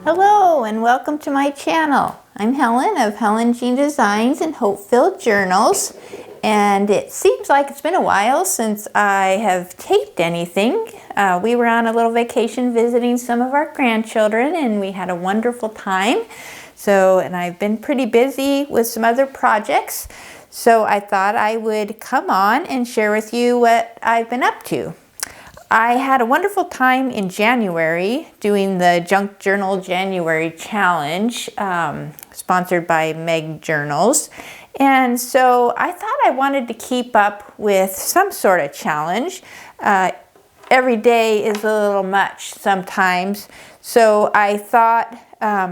Hello and welcome to my channel. I'm Helen of Helen Jeanne Designs and Hope-Filled Journals, and it seems like it's been a while since I have taped anything. We were on a little vacation visiting some of our grandchildren and we had a wonderful time. And I've been pretty busy with some other projects, so I thought I would come on and share with you what I've been up to. I had a wonderful time in January doing the Junk Journal January Challenge, sponsored by Meg Journals. And so I thought I wanted to keep up with some sort of challenge. Every day is a little much sometimes. So I thought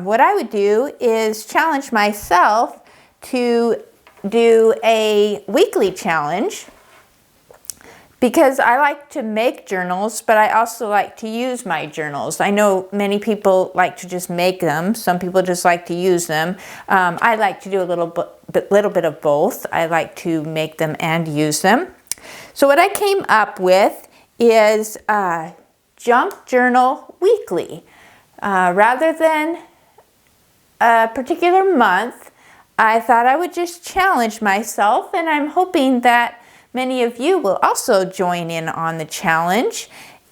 what I would do is challenge myself to do a weekly challenge, because I like to make journals, but I also like to use my journals. I know many people like to just make them. Some people just like to use them. I like to do a little bit of both. I like to make them and use them. So what I came up with is Junk Journal Weekly. Rather than a particular month, I thought I would just challenge myself, and I'm hoping that many of you will also join in on the challenge.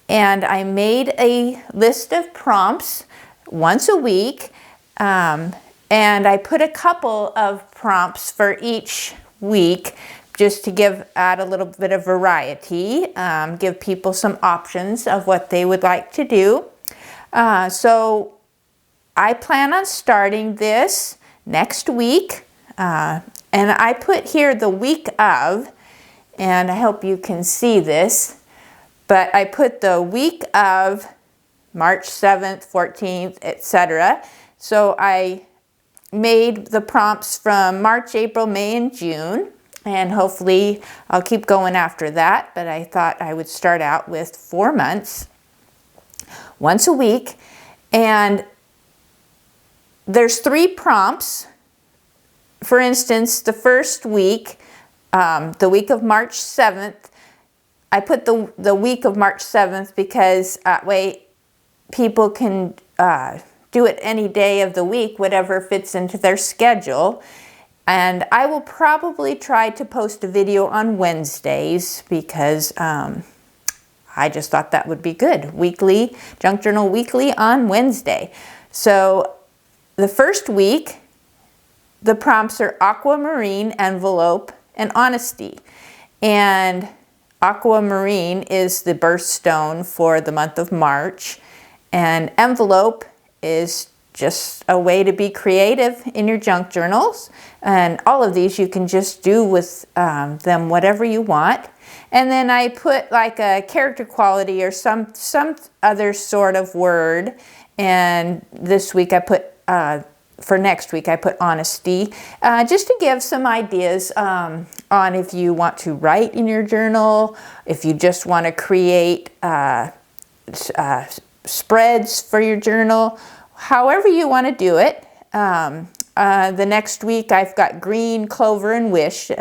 And I made a list of prompts once a week, and I put a couple of prompts for each week just to add a little bit of variety, give people some options of what they would like to do. So I plan on starting this next week, and I put here the week of, and I hope you can see this, but I put the week of March 7th, 14th, etc. So I made the prompts from March, April, May, and June, and hopefully I'll keep going after that, but I thought I would start out with 4 months, once a week. And there's 3 prompts. For instance, the first week, the week of March 7th, I put the week of March 7th because that way people can do it any day of the week, whatever fits into their schedule. And I will probably try to post a video on Wednesdays because I just thought that would be good. Weekly, Junk Journal Weekly on Wednesday. So the first week, the prompts are aquamarine, envelope, and honesty. And aquamarine is the birthstone for the month of March, and envelope is just a way to be creative in your junk journals. And all of these you can just do with them whatever you want. And then I put like a character quality or some other sort of word. And this week I put for next week, I put honesty, just to give some ideas on if you want to write in your journal, if you just want to create spreads for your journal, however you want to do it. The next week, I've got green, clover, and wish.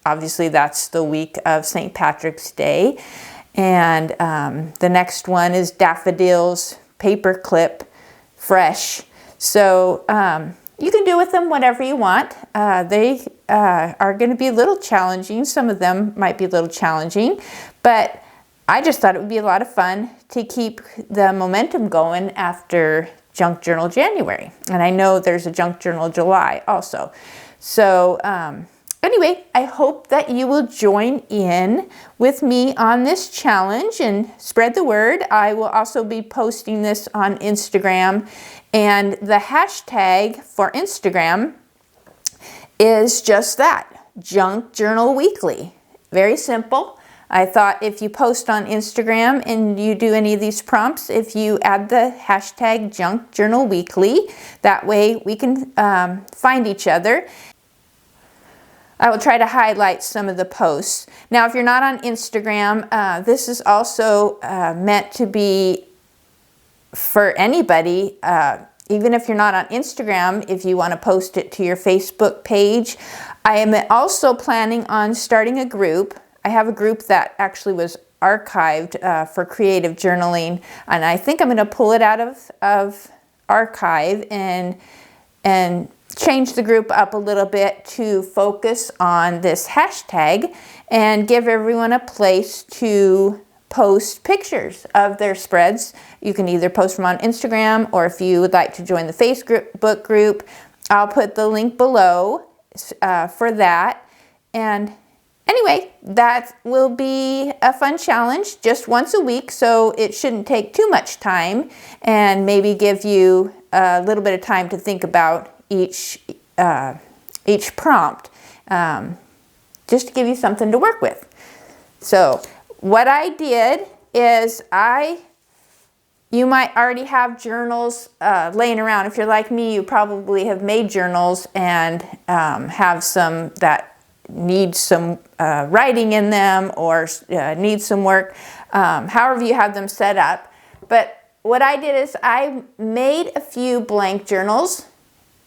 Obviously, that's the week of St. Patrick's Day. And the next one is daffodils, paperclip, fresh. So you can do with them whatever you want. They are going to be a little challenging. Some of them might be a little challenging, but I just thought it would be a lot of fun to keep the momentum going after Junk Journal January. And I know there's a Junk Journal July also. So anyway, I hope that you will join in with me on this challenge and spread the word. I will also be posting this on Instagram. And the hashtag for Instagram is just that, Junk Journal Weekly. Very simple. I thought if you post on Instagram and you do any of these prompts, if you add the hashtag Junk Journal Weekly, that way we can find each other. I will try to highlight some of the posts. Now, if you're not on Instagram, this is also meant to be for anybody, even if you're not on Instagram, if you want to post it to your Facebook page. I am also planning on starting a group. I have a group that actually was archived for creative journaling, and I think I'm going to pull it out of archive and change the group up a little bit to focus on this hashtag and give everyone a place to post pictures of their spreads. You can either post them on Instagram, or if you would like to join the Facebook group, I'll put the link below for that. And anyway, that will be a fun challenge just once a week, so it shouldn't take too much time, and maybe give you a little bit of time to think about each prompt, just to give you something to work with. So what I did is you might already have journals laying around. If you're like me, you probably have made journals and have some that need some writing in them, or need some work, however you have them set up. But what I did is I made a few blank journals,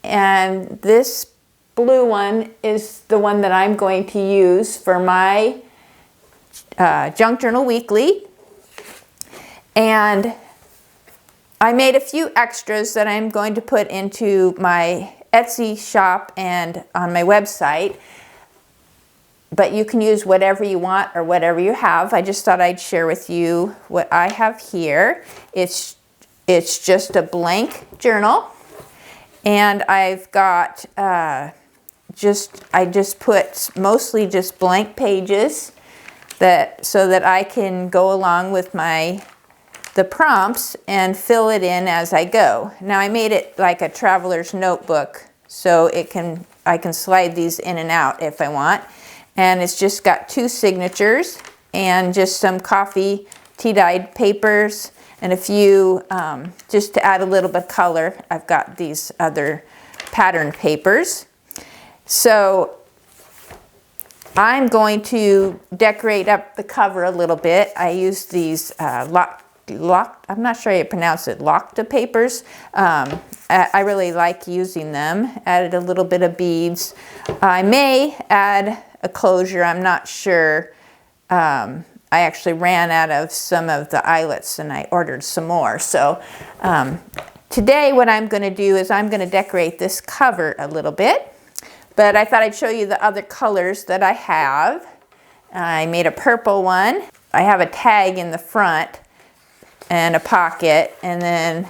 and this blue one is the one that I'm going to use for my Junk Journal Weekly. And I made a few extras that I'm going to put into my Etsy shop and on my website. But you can use whatever you want or whatever you have. I just thought I'd share with you what I have here. It's just a blank journal. And I've got I just put mostly just blank pages so that I can go along with the prompts and fill it in as I go. Now I made it like a traveler's notebook, so I can slide these in and out if I want. And it's just got 2 signatures and just some coffee tea-dyed papers and a few, just to add a little bit of color, I've got these other patterned papers. So I'm going to decorate up the cover a little bit. I used these I'm not sure how you pronounce it, Locta papers. I really like using them. Added a little bit of beads. I may add a closure, I'm not sure. I actually ran out of some of the eyelets and I ordered some more. So today what I'm going to do is I'm going to decorate this cover a little bit. But I thought I'd show you the other colors that I have. I made a purple one. I have a tag in the front and a pocket, and then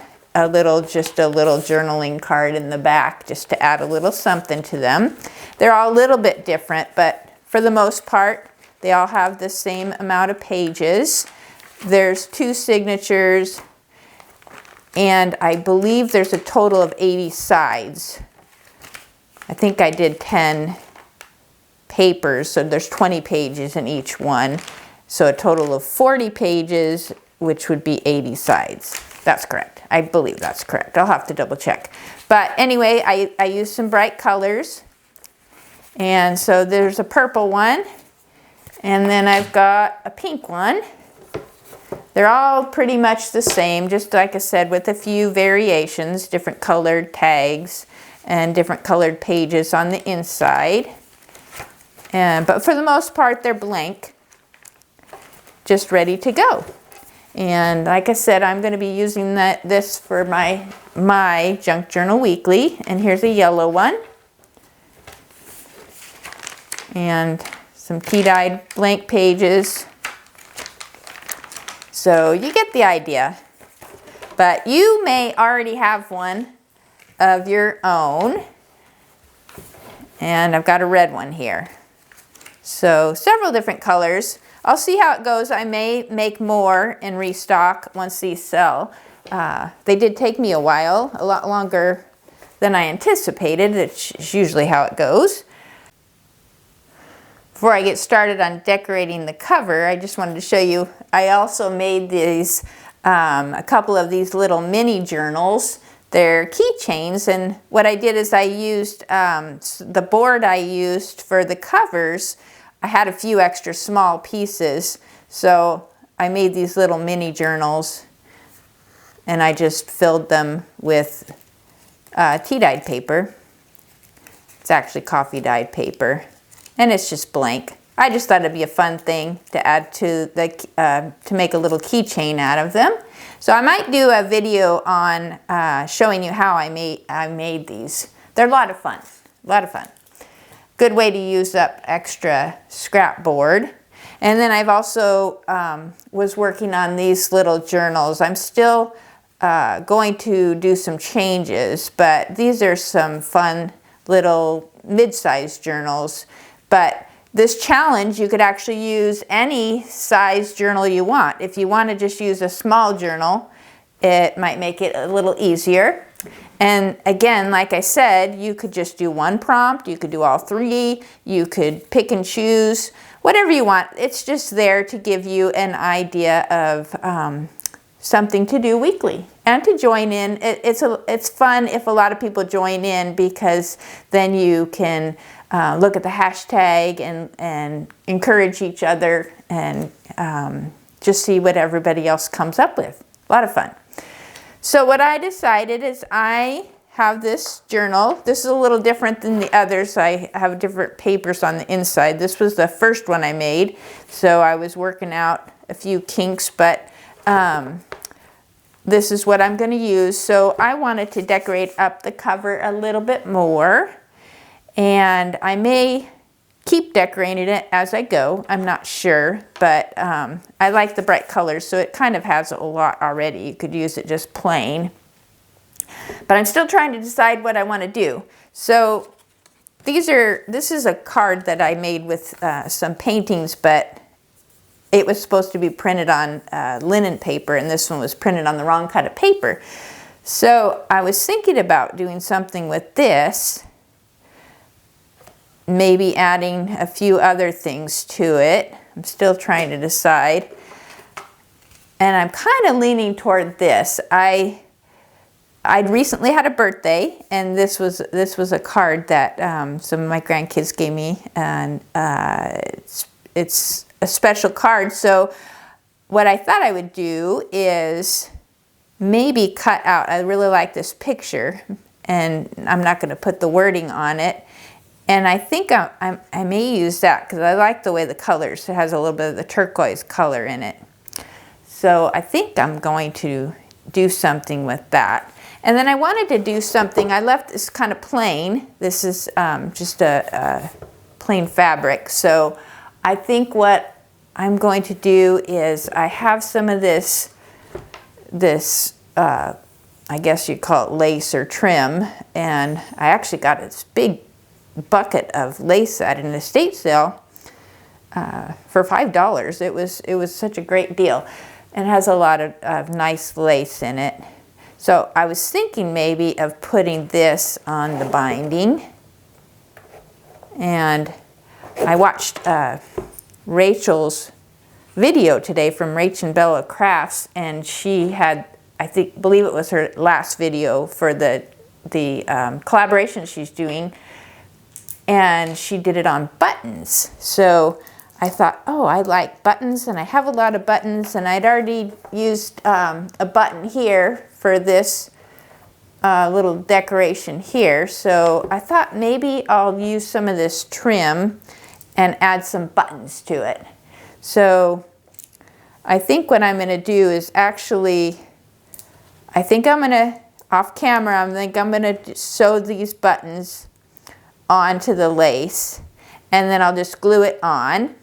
just a little journaling card in the back, just to add a little something to them. They're all a little bit different, but for the most part, they all have the same amount of pages. There's 2 signatures, and I believe there's a total of 80 sides. I think I did 10 papers, so there's 20 pages in each one. So a total of 40 pages, which would be 80 sides. That's correct. I believe that's correct. I'll have to double check. But anyway, I used some bright colors. And so there's a purple one, and then I've got a pink one. They're all pretty much the same, just like I said, with a few variations, different colored tags and different colored pages on the inside. But for the most part, they're blank, just ready to go. And like I said, I'm going to be using this for my Junk Journal Weekly. And here's a yellow one. And some tea-dyed blank pages. So you get the idea. But you may already have one of your own. And I've got a red one here. So several different colors. I'll see how it goes. I may make more and restock once these sell. They did take me a while, a lot longer than I anticipated. It's usually how it goes. Before I get started on decorating the cover, I just wanted to show you, I also made these, a couple of these little mini journals. They're keychains, and what I did is I used the board I used for the covers. I had a few extra small pieces, so I made these little mini journals, and I just filled them with tea-dyed paper. It's actually coffee-dyed paper, and it's just blank. I just thought it'd be a fun thing to add to the to make a little keychain out of them. So I might do a video on showing you how I made these. They're a lot of fun. A lot of fun. Good way to use up extra scrap board. And then I've also was working on these little journals. I'm still going to do some changes, but these are some fun little mid-sized journals. But this challenge, you could actually use any size journal you want. If you want to just use a small journal, it might make it a little easier. And again, like I said, you could just do one prompt, you could do all three, you could pick and choose, whatever you want. It's just there to give you an idea of something to do weekly and to join in. It's fun if a lot of people join in, because then you can look at the hashtag and encourage each other and just see what everybody else comes up with. A lot of fun. So what I decided is I have this journal. This is a little different than the others. I have different papers on the inside. This was the first one I made, so I was working out a few kinks, but this is what I'm going to use. So I wanted to decorate up the cover a little bit more, and I may keep decorating it as I go. I'm not sure, but I like the bright colors, so it kind of has a lot already. You could use it just plain. But I'm still trying to decide what I want to do. So this is a card that I made with some paintings, but it was supposed to be printed on linen paper, and this one was printed on the wrong kind of paper. So I was thinking about doing something with this, maybe adding a few other things to it. I'm still trying to decide. And I'm kind of leaning toward this. I'd recently had a birthday, and this was a card that some of my grandkids gave me, and it's a special card. So what I thought I would do is maybe cut out, I really like this picture, and I'm not going to put the wording on it. And I think I may use that because I like the way the colors, it has a little bit of the turquoise color in it. So I think I'm going to do something with that. And then I wanted to do something, I left this kind of plain. This is just a plain fabric. So I think what I'm going to do is I have some of this I guess you'd call it lace or trim. And I actually got this big bucket of lace at an estate sale for $5. It was such a great deal, and it has a lot of nice lace in it. So I was thinking maybe of putting this on the binding. And I watched Rachel's video today from Rach and Bella Crafts, and she had, believe it was her last video for the collaboration she's doing, and she did it on buttons. So I thought, oh, I like buttons, and I have a lot of buttons, and I'd already used a button here for this little decoration here. So I thought maybe I'll use some of this trim and add some buttons to it. So I think what I'm going to do is actually, I think I'm going to, off camera, I'm going to sew these buttons onto the lace, and then I'll just glue it on.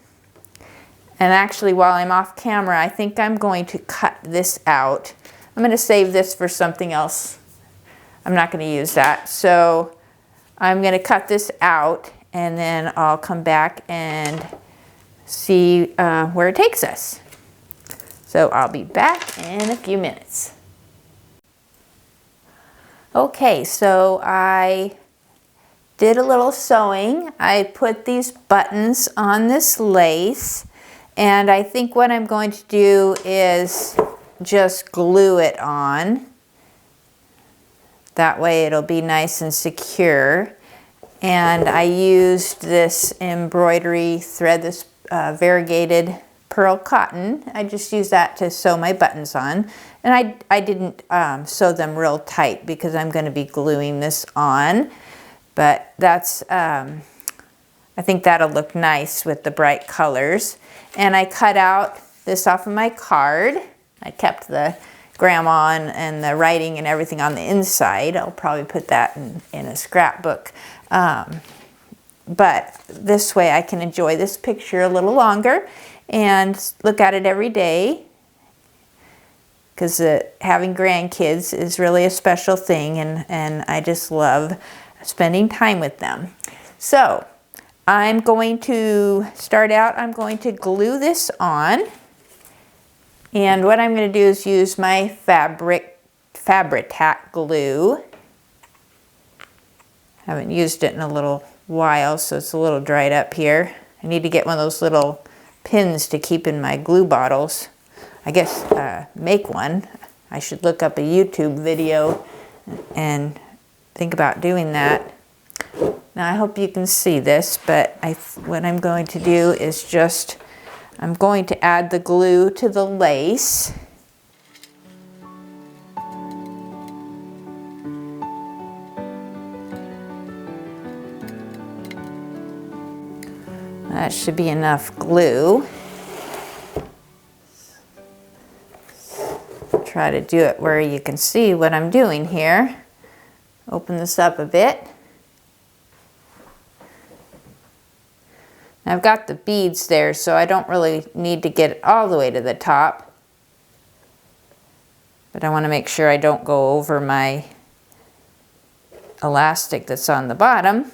And actually, while I'm off camera, I think I'm going to cut this out. I'm going to save this for something else. I'm not going to use that. So I'm going to cut this out, and then I'll come back and see where it takes us. So I'll be back in a few minutes. Okay, so I did a little sewing. I put these buttons on this lace, and I think what I'm going to do is just glue it on. That way it'll be nice and secure. And I used this embroidery thread, this variegated pearl cotton. I just used that to sew my buttons on. And I didn't sew them real tight because I'm going to be gluing this on. But that's, I'm I think that'll look nice with the bright colors. And I cut out this off of my card. I kept the grandma and the writing and everything on the inside. I'll probably put that in a scrapbook. But this way I can enjoy this picture a little longer and look at it every day, because having grandkids is really a special thing, and I just love spending time with them. So I'm going to start out, I'm going to glue this on, and what I'm going to do is use my Fabri-Tac glue. Haven't used it in a little while, so it's a little dried up here. I need to get one of those little pins to keep in my glue bottles. I guess make one. I should look up a YouTube video and think about doing that. Now I hope you can see this, but what I'm going to do is just, I'm going to add the glue to the lace. That should be enough glue. Try to do it where you can see what I'm doing here. Open this up a bit. Now I've got the beads there, so I don't really need to get it all the way to the top. But I want to make sure I don't go over my elastic that's on the bottom.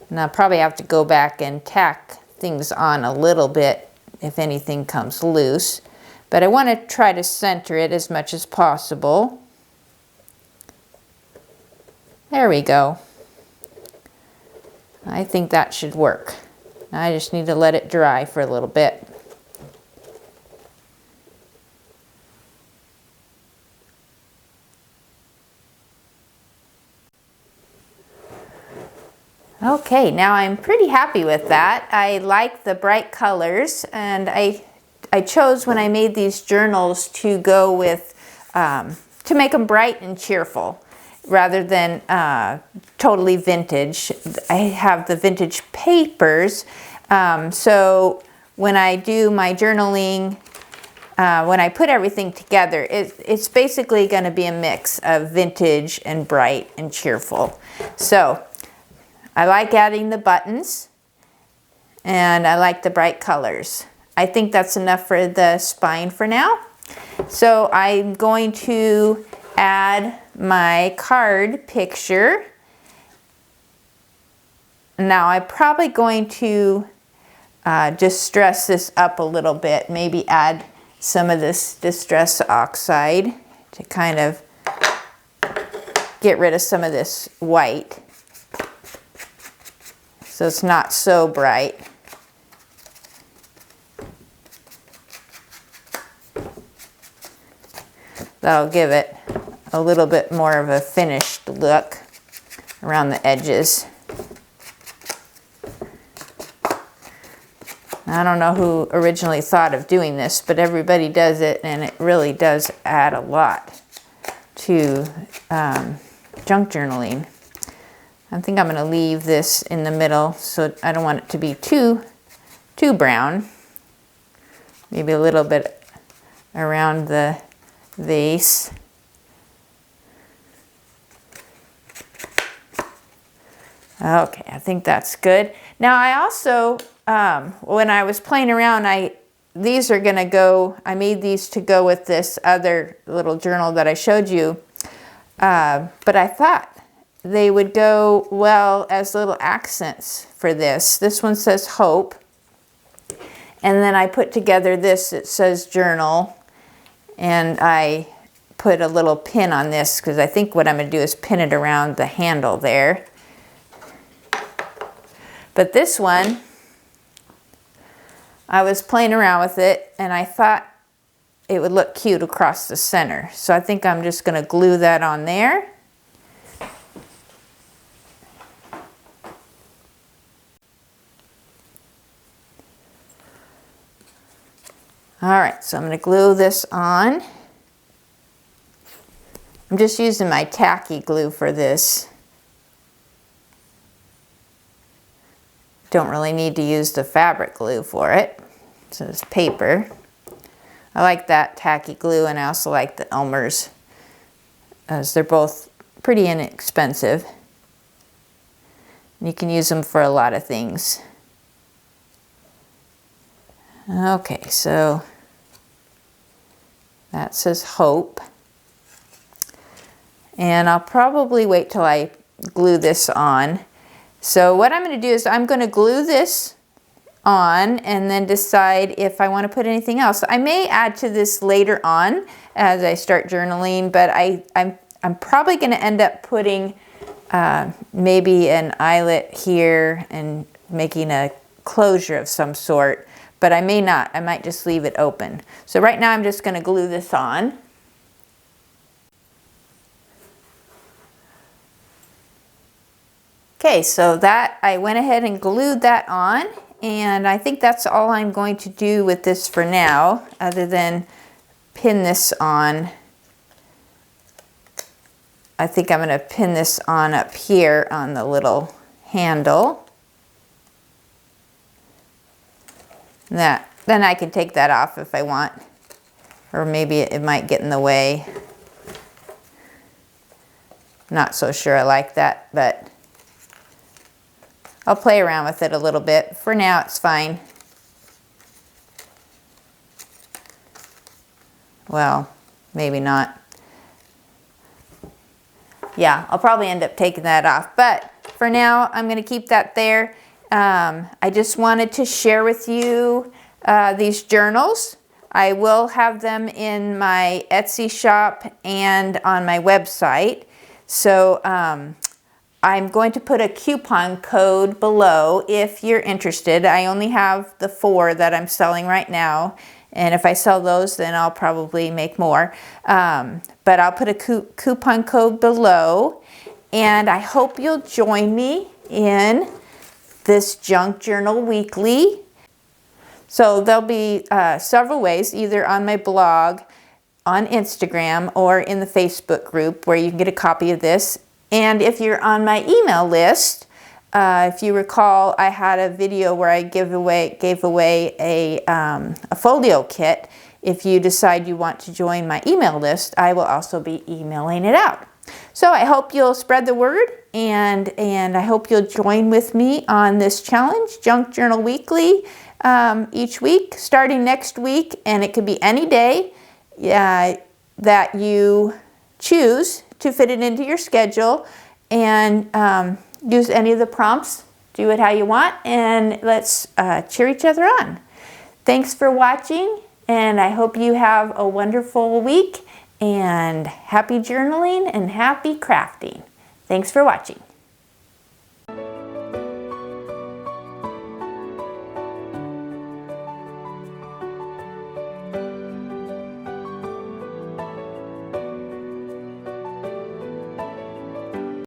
And I'll probably have to go back and tack things on a little bit if anything comes loose. But I want to try to center it as much as possible. There we go. I think that should work. I just need to let it dry for a little bit. Okay, now I'm pretty happy with that. I like the bright colors, and I chose when I made these journals to go with, to make them bright and cheerful rather than totally vintage. I have the vintage papers, so when I do my journaling, when I put everything together, it's basically going to be a mix of vintage and bright and cheerful. So I like adding the buttons, and I like the bright colors. I think that's enough for the spine for now. So I'm going to add my card picture. Now I'm probably going to just dress this up a little bit, maybe add some of this Distress Oxide to kind of get rid of some of this white, so it's not so bright. That'll give it a little bit more of a finished look around the edges. I don't know who originally thought of doing this, but everybody does it, and it really does add a lot to junk journaling. I think I'm going to leave this in the middle, so I don't want it to be too brown. Maybe a little bit around the vase. Okay, I think that's good. Now I also, when I was playing around, these are going to go, I made these to go with this other little journal that I showed you, but I thought they would go well as little accents for this. This one says Hope, and then I put together this, it says Journal, and I put a little pin on this because I think what I'm going to do is pin it around the handle there. But this one, I was playing around with it, and I thought it would look cute across the center. So I think I'm just going to glue that on there. All right, so I'm going to glue this on. I'm just using my tacky glue for this. don't really need to use the fabric glue for it. So it's paper. I like that tacky glue, and I also like the Elmer's, as they're both pretty inexpensive. You can use them for a lot of things. Okay, so that says Hope. And I'll probably wait till I glue this on. So what I'm going to do is I'm going to glue this on and then decide if I want to put anything else. I may add to this later on as I start journaling, but I'm probably going to end up putting maybe an eyelet here and making a closure of some sort, but I may not. I might just leave it open. So right now I'm just going to glue this on. Okay, so that I went ahead and glued that on, and I think that's all I'm going to do with this for now, other than pin this on. I think I'm going to pin this on up here on the little handle. Then I can take that off if I want, or maybe it might get in the way. Not so sure I like that, but I'll play around with it a little bit. For now, it's fine. Well, maybe not. Yeah, I'll probably end up taking that off, but for now, I'm going to keep that there. I just wanted to share with you these journals. I will have them in my Etsy shop and on my website. So I'm going to put a coupon code below if you're interested. I only have the 4 that I'm selling right now, and if I sell those, then I'll probably make more. But I'll put a coupon code below, and I hope you'll join me in this Junk Journal Weekly. So there'll be several ways, either on my blog, on Instagram, or in the Facebook group where you can get a copy of this. And if you're on my email list, if you recall, I had a video where I gave away a folio kit. If you decide you want to join my email list, I will also be emailing it out. So I hope you'll spread the word, and I hope you'll join with me on this challenge, Junk Journal Weekly, each week, starting next week, and it could be any day that you choose to fit it into your schedule, and use any of the prompts. Do it how you want, and let's cheer each other on. Thanks for watching, and I hope you have a wonderful week, and happy journaling and happy crafting. Thanks for watching.